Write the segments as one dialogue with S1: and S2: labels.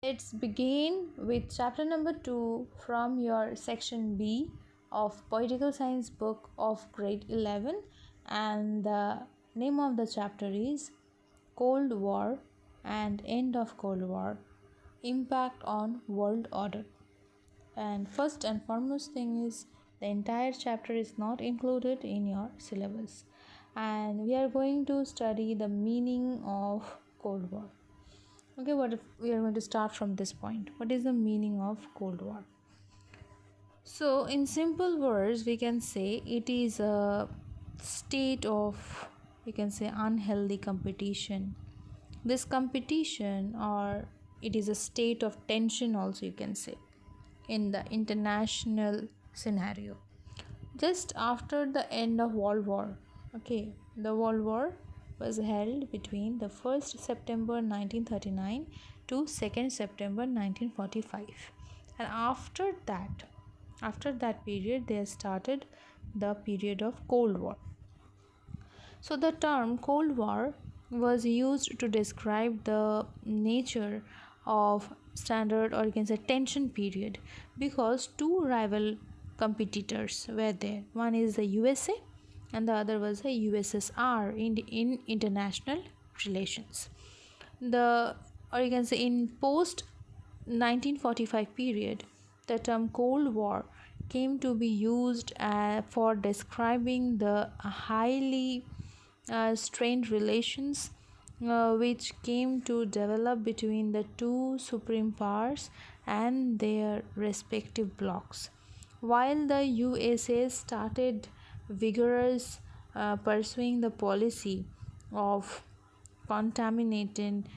S1: Let's begin with chapter number 2 from your section B of Political Science book of grade 11, and the name of the chapter is Cold War and End of Cold War, Impact on World Order. And first and foremost thing is the entire chapter is not included in your syllabus, and we are going to study the meaning of Cold War. Okay, what if we are going to start from this point? What is the meaning of Cold War? So, in simple words, we can say it is a state of, you can say, unhealthy competition. This competition, or it is a state of tension, also, you can say, in the international scenario. Just after the end of World War, okay, the World War was held between the 1st September 1939 to 2nd September 1945, and after that period they started the period of Cold War. So the term Cold War was used to describe the nature of standard, or you can say tension period, because two rival competitors were there. One is the USA and the other was the USSR in international relations. The, or you can say, in post 1945 period, the term Cold War came to be used for describing the highly strained relations which came to develop between the two supreme powers and their respective blocs. While the USA started vigorous pursuing the policy of contaminment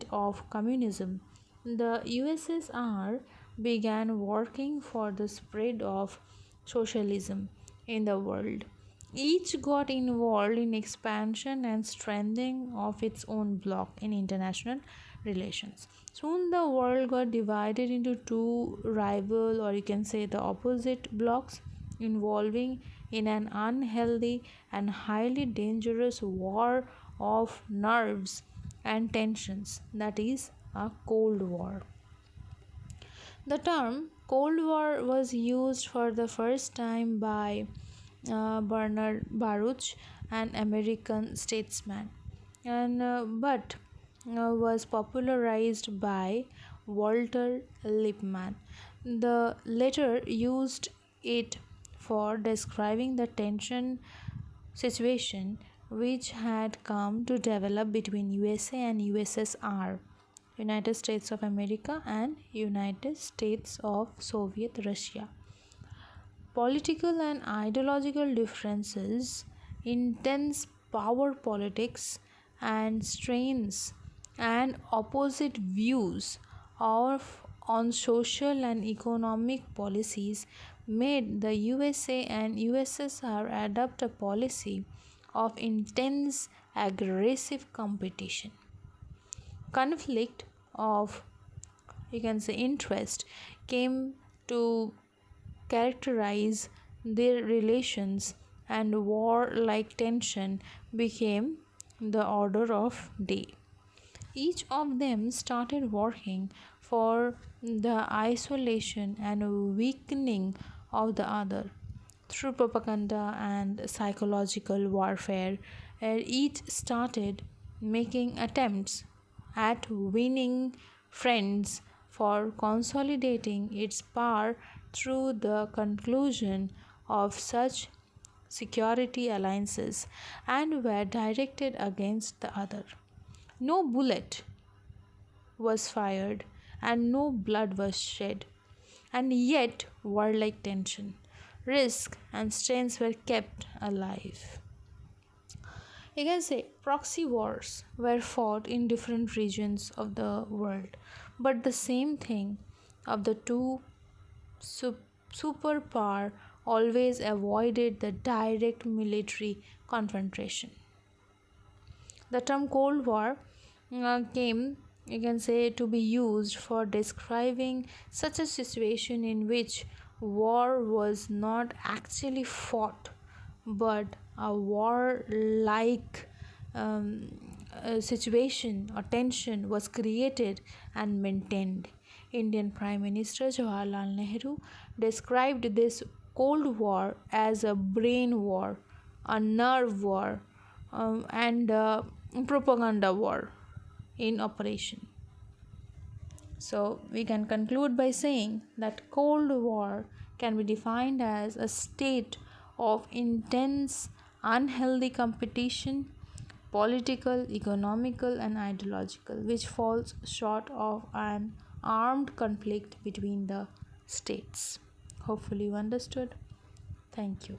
S1: of communism, the USSR began working for the spread of socialism in the world. Each got involved in expansion and strengthening of its own bloc in international relations. Soon the world got divided into two rival, or you can say the opposite blocs, involving in an unhealthy and highly dangerous war of nerves and tensions, that is a Cold War. The term Cold War was used for the first time by Bernard Baruch, an American statesman, and but was popularized by Walter Lippmann. The latter used it for describing the tension situation which had come to develop between USA and USSR, United States of America, and United States of Soviet Russia. Political and ideological differences, intense power politics, and strains and opposite views of on social and economic policies made the USA and USSR adopt a policy of intense aggressive competition. Conflict of, you can say, interest came to characterize their relations, and war like tension became the order of day. Each of them started working for the isolation and weakening of the other through propaganda and psychological warfare. Each started making attempts at winning friends for consolidating its power through the conclusion of such security alliances, and were directed against the other. No bullet was fired and no blood was shed, and yet warlike tension, risk, and strains were kept alive. You can say proxy wars were fought in different regions of the world, but the same thing of the two superpower always avoided the direct military confrontation. The term Cold War came, you can say, to be used for describing such a situation in which war was not actually fought, but a war like situation or tension was created and maintained. Indian Prime Minister Jawaharlal Nehru described this Cold War as a brain war, a nerve war, and a propaganda war in operation. So we can conclude by saying that Cold War can be defined as a state of intense, unhealthy competition, political, economical, and ideological, which falls short of an armed conflict between the states. Hopefully, you understood. Thank you.